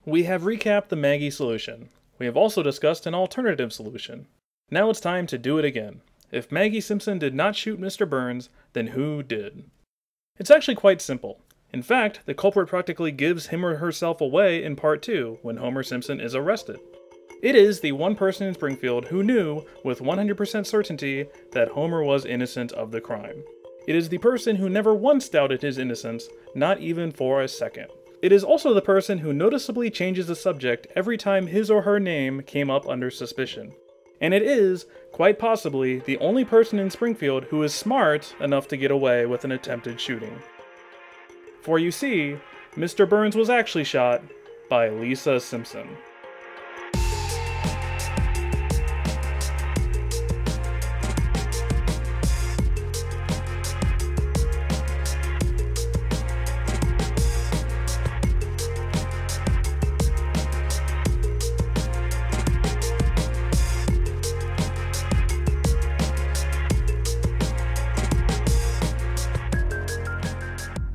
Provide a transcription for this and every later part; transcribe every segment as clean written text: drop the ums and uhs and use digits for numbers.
We have recapped the Maggie solution. We have also discussed an alternative solution. Now it's time to do it again. If Maggie Simpson did not shoot Mr. Burns, then who did? It's actually quite simple. In fact, the culprit practically gives him or herself away in part 2 when Homer Simpson is arrested. It is the one person in Springfield who knew with 100% certainty that Homer was innocent of the crime. It is the person who never once doubted his innocence, not even for a second. It is also the person who noticeably changes the subject every time his or her name came up under suspicion. And it is, quite possibly, the only person in Springfield who is smart enough to get away with an attempted shooting. For you see, Mr. Burns was actually shot by Lisa Simpson.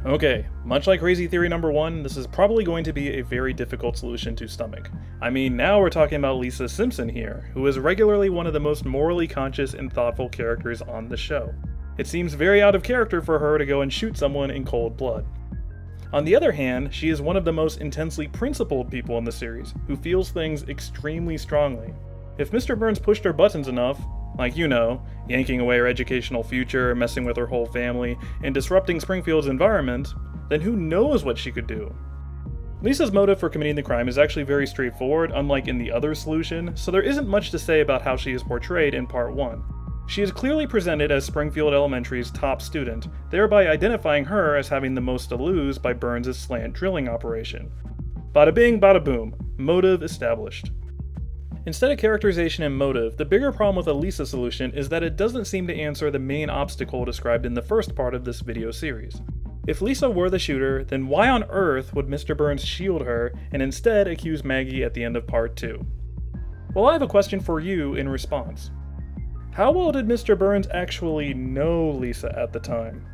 Okay, much like Crazy Theory number 1, this is probably going to be a very difficult solution to stomach. I mean, now we're talking about Lisa Simpson here, who is regularly one of the most morally conscious and thoughtful characters on the show. It seems very out of character for her to go and shoot someone in cold blood. On the other hand, she is one of the most intensely principled people in the series, who feels things extremely strongly. If Mr. Burns pushed her buttons enough, like you know, yanking away her educational future, messing with her whole family, and disrupting Springfield's environment, then who knows what she could do? Lisa's motive for committing the crime is actually very straightforward, unlike in the other solution, so there isn't much to say about how she is portrayed in part 1. She is clearly presented as Springfield Elementary's top student, thereby identifying her as having the most to lose by Burns' slant drilling operation. Bada bing, bada boom. Motive established. Instead of characterization and motive, the bigger problem with the Lisa solution is that it doesn't seem to answer the main obstacle described in the first part of this video series. If Lisa were the shooter, then why on earth would Mr. Burns shield her and instead accuse Maggie at the end of part 2? Well, I have a question for you in response. How well did Mr. Burns actually know Lisa at the time?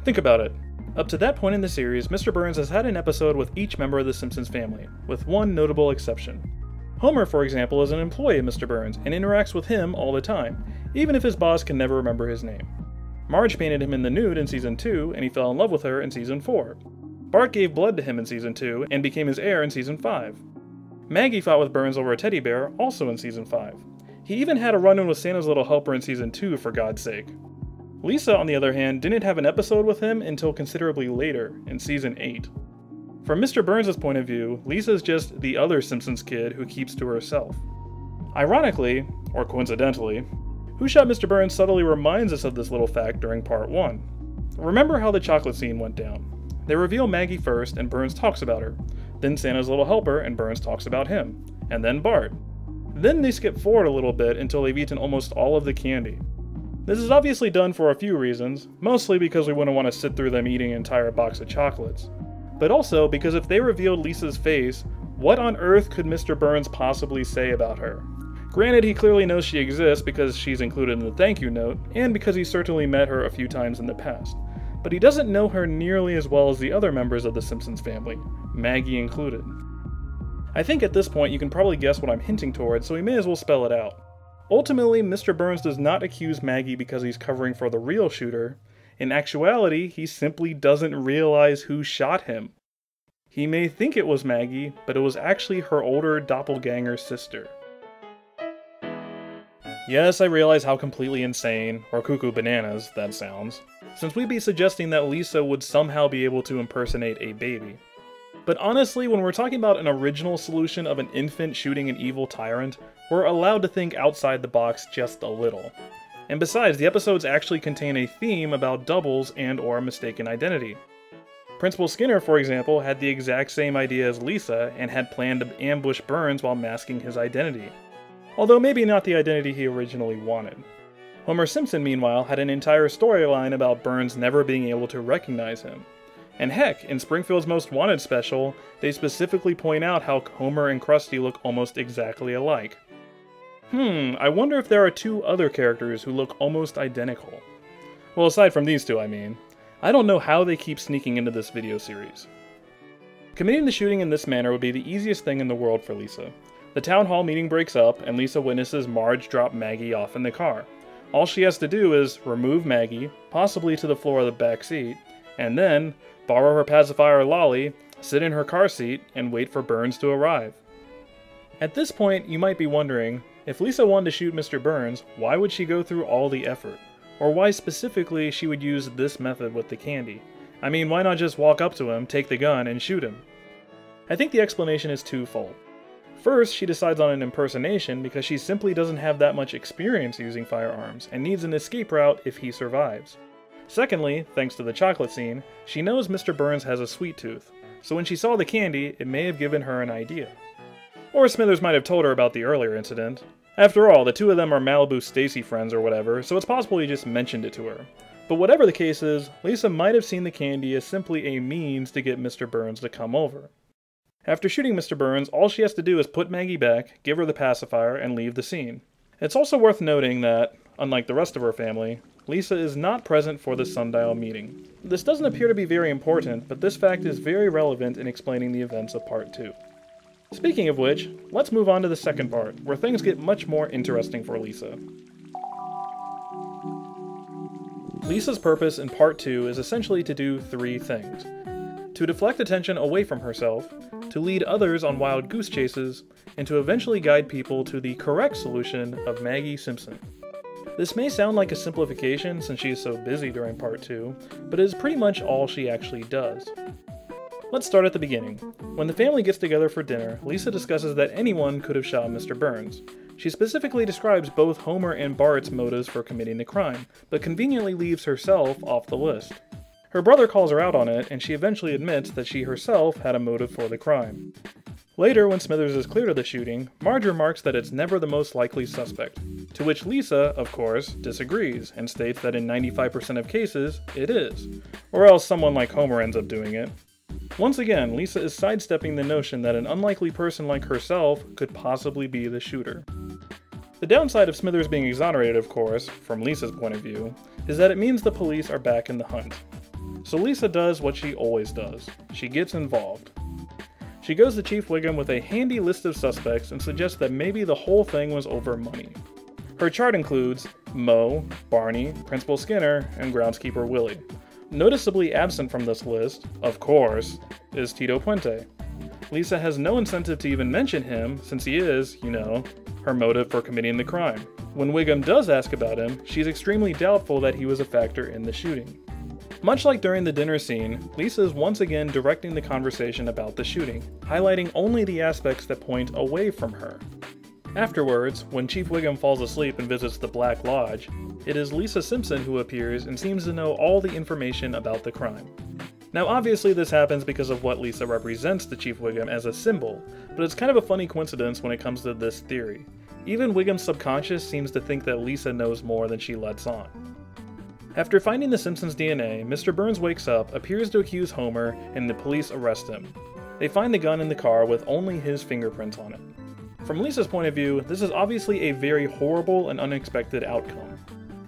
Think about it. Up to that point in the series, Mr. Burns has had an episode with each member of the Simpsons family, with one notable exception. Homer, for example, is an employee of Mr. Burns and interacts with him all the time, even if his boss can never remember his name. Marge painted him in the nude in Season 2, and he fell in love with her in Season 4. Bart gave blood to him in Season 2, and became his heir in Season 5. Maggie fought with Burns over a teddy bear, also in Season 5. He even had a run-in with Santa's Little Helper in Season 2, for God's sake. Lisa, on the other hand, didn't have an episode with him until considerably later, in Season 8. From Mr. Burns' point of view, Lisa's just the other Simpsons kid who keeps to herself. Ironically, or coincidentally, Who Shot Mr. Burns subtly reminds us of this little fact during part 1. Remember how the chocolate scene went down. They reveal Maggie first, and Burns talks about her. Then Santa's Little Helper, and Burns talks about him. And then Bart. Then they skip forward a little bit until they've eaten almost all of the candy. This is obviously done for a few reasons, mostly because we wouldn't want to sit through them eating an entire box of chocolates. But also because if they revealed Lisa's face, what on earth could Mr. Burns possibly say about her? Granted, he clearly knows she exists because she's included in the thank you note, and because he certainly met her a few times in the past. But he doesn't know her nearly as well as the other members of the Simpsons family, Maggie included. I think at this point you can probably guess what I'm hinting towards, so we may as well spell it out. Ultimately, Mr. Burns does not accuse Maggie because he's covering for the real shooter. In actuality, he simply doesn't realize who shot him. He may think it was Maggie, but it was actually her older doppelganger sister. Yes, I realize how completely insane, or cuckoo bananas, that sounds, since we'd be suggesting that Lisa would somehow be able to impersonate a baby. But honestly, when we're talking about an original solution of an infant shooting an evil tyrant, we're allowed to think outside the box just a little. And besides, the episodes actually contain a theme about doubles and/or mistaken identity. Principal Skinner, for example, had the exact same idea as Lisa and had planned to ambush Burns while masking his identity. Although maybe not the identity he originally wanted. Homer Simpson, meanwhile, had an entire storyline about Burns never being able to recognize him. And heck, in Springfield's Most Wanted special, they specifically point out how Homer and Krusty look almost exactly alike. I wonder if there are two other characters who look almost identical. Well, aside from these two, I mean. I don't know how they keep sneaking into this video series. Committing the shooting in this manner would be the easiest thing in the world for Lisa. The town hall meeting breaks up, and Lisa witnesses Marge drop Maggie off in the car. All she has to do is remove Maggie, possibly to the floor of the back seat, and then borrow her pacifier Lolly, sit in her car seat, and wait for Burns to arrive. At this point, you might be wondering, if Lisa wanted to shoot Mr. Burns, why would she go through all the effort? Or why specifically she would use this method with the candy? I mean, why not just walk up to him, take the gun, and shoot him? I think the explanation is twofold. First, she decides on an impersonation because she simply doesn't have that much experience using firearms and needs an escape route if he survives. Secondly, thanks to the chocolate scene, she knows Mr. Burns has a sweet tooth, so when she saw the candy, it may have given her an idea. Or Smithers might have told her about the earlier incident. After all, the two of them are Malibu Stacy friends or whatever, so it's possible he just mentioned it to her. But whatever the case is, Lisa might have seen the candy as simply a means to get Mr. Burns to come over. After shooting Mr. Burns, all she has to do is put Maggie back, give her the pacifier, and leave the scene. It's also worth noting that, unlike the rest of her family, Lisa is not present for the sundial meeting. This doesn't appear to be very important, but this fact is very relevant in explaining the events of Part 2. Speaking of which, let's move on to the second part, where things get much more interesting for Lisa. Lisa's purpose in Part 2 is essentially to do three things. To deflect attention away from herself, to lead others on wild goose chases, and to eventually guide people to the correct solution of Maggie Simpson. This may sound like a simplification since she is so busy during Part 2, but it is pretty much all she actually does. Let's start at the beginning. When the family gets together for dinner, Lisa discusses that anyone could have shot Mr. Burns. She specifically describes both Homer and Bart's motives for committing the crime, but conveniently leaves herself off the list. Her brother calls her out on it, and she eventually admits that she herself had a motive for the crime. Later, when Smithers is cleared of the shooting, Marge remarks that it's never the most likely suspect, to which Lisa, of course, disagrees, and states that in 95% of cases, it is, or else someone like Homer ends up doing it. Once again, Lisa is sidestepping the notion that an unlikely person like herself could possibly be the shooter. The downside of Smithers being exonerated, of course, from Lisa's point of view, is that it means the police are back in the hunt. So Lisa does what she always does. She gets involved. She goes to Chief Wiggum with a handy list of suspects and suggests that maybe the whole thing was over money. Her chart includes Moe, Barney, Principal Skinner, and groundskeeper Willie. Noticeably absent from this list, of course, is Tito Puente. Lisa has no incentive to even mention him since he is, her motive for committing the crime. When Wiggum does ask about him, she's extremely doubtful that he was a factor in the shooting. Much like during the dinner scene, Lisa is once again directing the conversation about the shooting, highlighting only the aspects that point away from her. Afterwards, when Chief Wiggum falls asleep and visits the Black Lodge, it is Lisa Simpson who appears and seems to know all the information about the crime. Now obviously this happens because of what Lisa represents to Chief Wiggum as a symbol, but it's kind of a funny coincidence when it comes to this theory. Even Wiggum's subconscious seems to think that Lisa knows more than she lets on. After finding the Simpsons' DNA, Mr. Burns wakes up, appears to accuse Homer, and the police arrest him. They find the gun in the car with only his fingerprints on it. From Lisa's point of view, this is obviously a very horrible and unexpected outcome.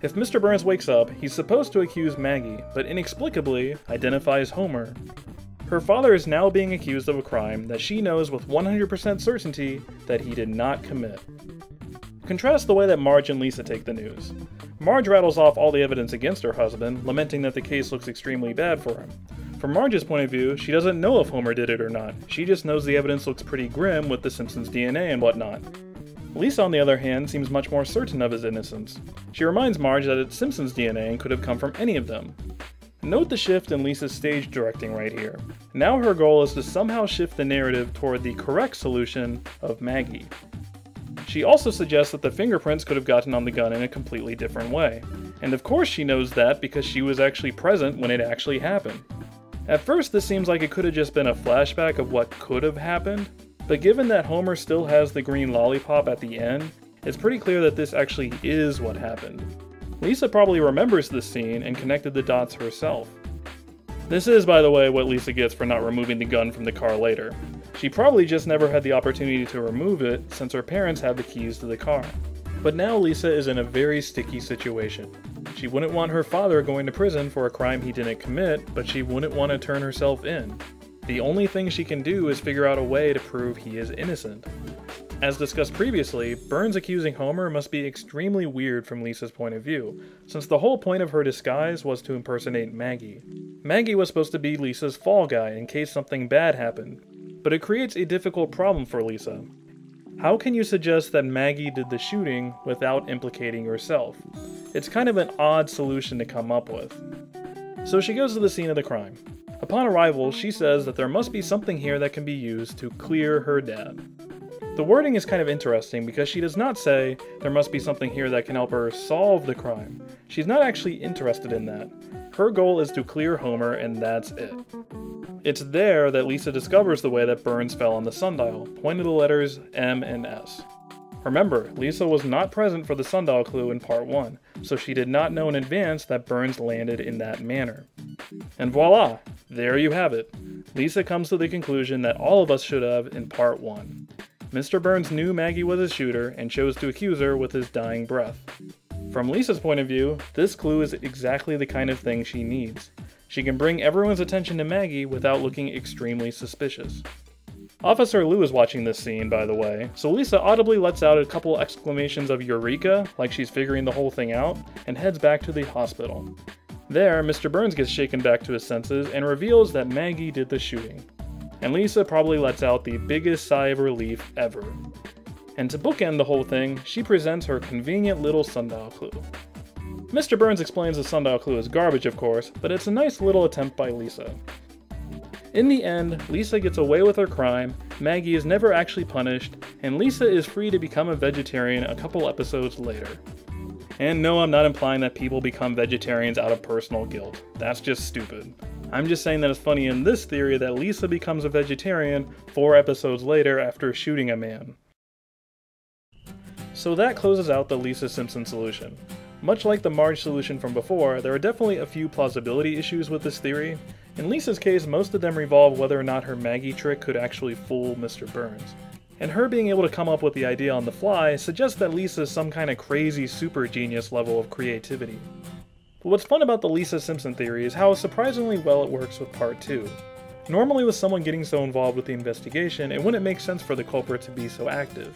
If Mr. Burns wakes up, he's supposed to accuse Maggie, but inexplicably identifies Homer. Her father is now being accused of a crime that she knows with 100% certainty that he did not commit. Contrast the way that Marge and Lisa take the news. Marge rattles off all the evidence against her husband, lamenting that the case looks extremely bad for him. From Marge's point of view, she doesn't know if Homer did it or not. She just knows the evidence looks pretty grim with the Simpsons' DNA and whatnot. Lisa, on the other hand, seems much more certain of his innocence. She reminds Marge that it's Simpsons' DNA and could have come from any of them. Note the shift in Lisa's stage directing right here. Now her goal is to somehow shift the narrative toward the correct solution of Maggie. She also suggests that the fingerprints could have gotten on the gun in a completely different way. And of course she knows that because she was actually present when it actually happened. At first this seems like it could have just been a flashback of what could have happened, but given that Homer still has the green lollipop at the end, it's pretty clear that this actually is what happened. Lisa probably remembers this scene and connected the dots herself. This is, by the way, what Lisa gets for not removing the gun from the car later. She probably just never had the opportunity to remove it since her parents had the keys to the car. But now Lisa is in a very sticky situation. She wouldn't want her father going to prison for a crime he didn't commit, but she wouldn't want to turn herself in. The only thing she can do is figure out a way to prove he is innocent. As discussed previously, Burns accusing Homer must be extremely weird from Lisa's point of view, since the whole point of her disguise was to impersonate Maggie. Maggie was supposed to be Lisa's fall guy in case something bad happened, but it creates a difficult problem for Lisa. How can you suggest that Maggie did the shooting without implicating yourself? It's kind of an odd solution to come up with. So she goes to the scene of the crime. Upon arrival, she says that there must be something here that can be used to clear her dad. The wording is kind of interesting because she does not say there must be something here that can help her solve the crime. She's not actually interested in that. Her goal is to clear Homer, and that's it. It's there that Lisa discovers the way that Burns fell on the sundial, pointing to the letters M and S. Remember, Lisa was not present for the sundial clue in part 1, so she did not know in advance that Burns landed in that manner. And voila! There you have it. Lisa comes to the conclusion that all of us should have in part 1. Mr. Burns knew Maggie was a shooter and chose to accuse her with his dying breath. From Lisa's point of view, this clue is exactly the kind of thing she needs. She can bring everyone's attention to Maggie without looking extremely suspicious. Officer Lou is watching this scene, by the way, so Lisa audibly lets out a couple exclamations of Eureka, like she's figuring the whole thing out, and heads back to the hospital. There, Mr. Burns gets shaken back to his senses and reveals that Maggie did the shooting. And Lisa probably lets out the biggest sigh of relief ever. And to bookend the whole thing, she presents her convenient little sundial clue. Mr. Burns explains the sundial clue is garbage, of course, but it's a nice little attempt by Lisa. In the end, Lisa gets away with her crime, Maggie is never actually punished, and Lisa is free to become a vegetarian a couple episodes later. And no, I'm not implying that people become vegetarians out of personal guilt. That's just stupid. I'm just saying that it's funny in this theory that Lisa becomes a vegetarian 4 episodes later after shooting a man. So that closes out the Lisa Simpson solution. Much like the Marge solution from before, there are definitely a few plausibility issues with this theory. In Lisa's case, most of them revolve whether or not her Maggie trick could actually fool Mr. Burns. And her being able to come up with the idea on the fly suggests that Lisa is some kind of crazy super genius level of creativity. But what's fun about the Lisa Simpson theory is how surprisingly well it works with part 2. Normally with someone getting so involved with the investigation, it wouldn't make sense for the culprit to be so active.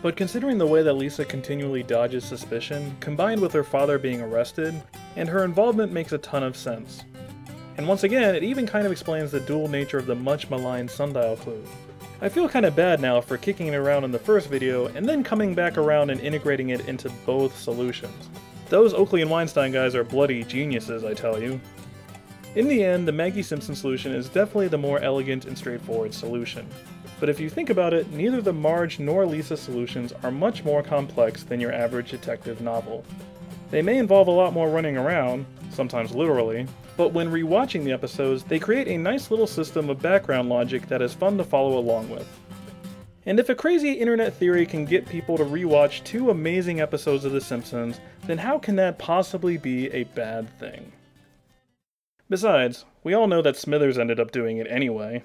But considering the way that Lisa continually dodges suspicion, combined with her father being arrested, and her involvement makes a ton of sense. And once again, it even kind of explains the dual nature of the much maligned sundial clue. I feel kind of bad now for kicking it around in the first video and then coming back around and integrating it into both solutions. Those Oakley and Weinstein guys are bloody geniuses, I tell you. In the end, the Maggie Simpson solution is definitely the more elegant and straightforward solution. But if you think about it, neither the Marge nor Lisa solutions are much more complex than your average detective novel. They may involve a lot more running around, sometimes literally, but when rewatching the episodes, they create a nice little system of background logic that is fun to follow along with. And if a crazy internet theory can get people to rewatch 2 amazing episodes of The Simpsons, then how can that possibly be a bad thing? Besides, we all know that Smithers ended up doing it anyway.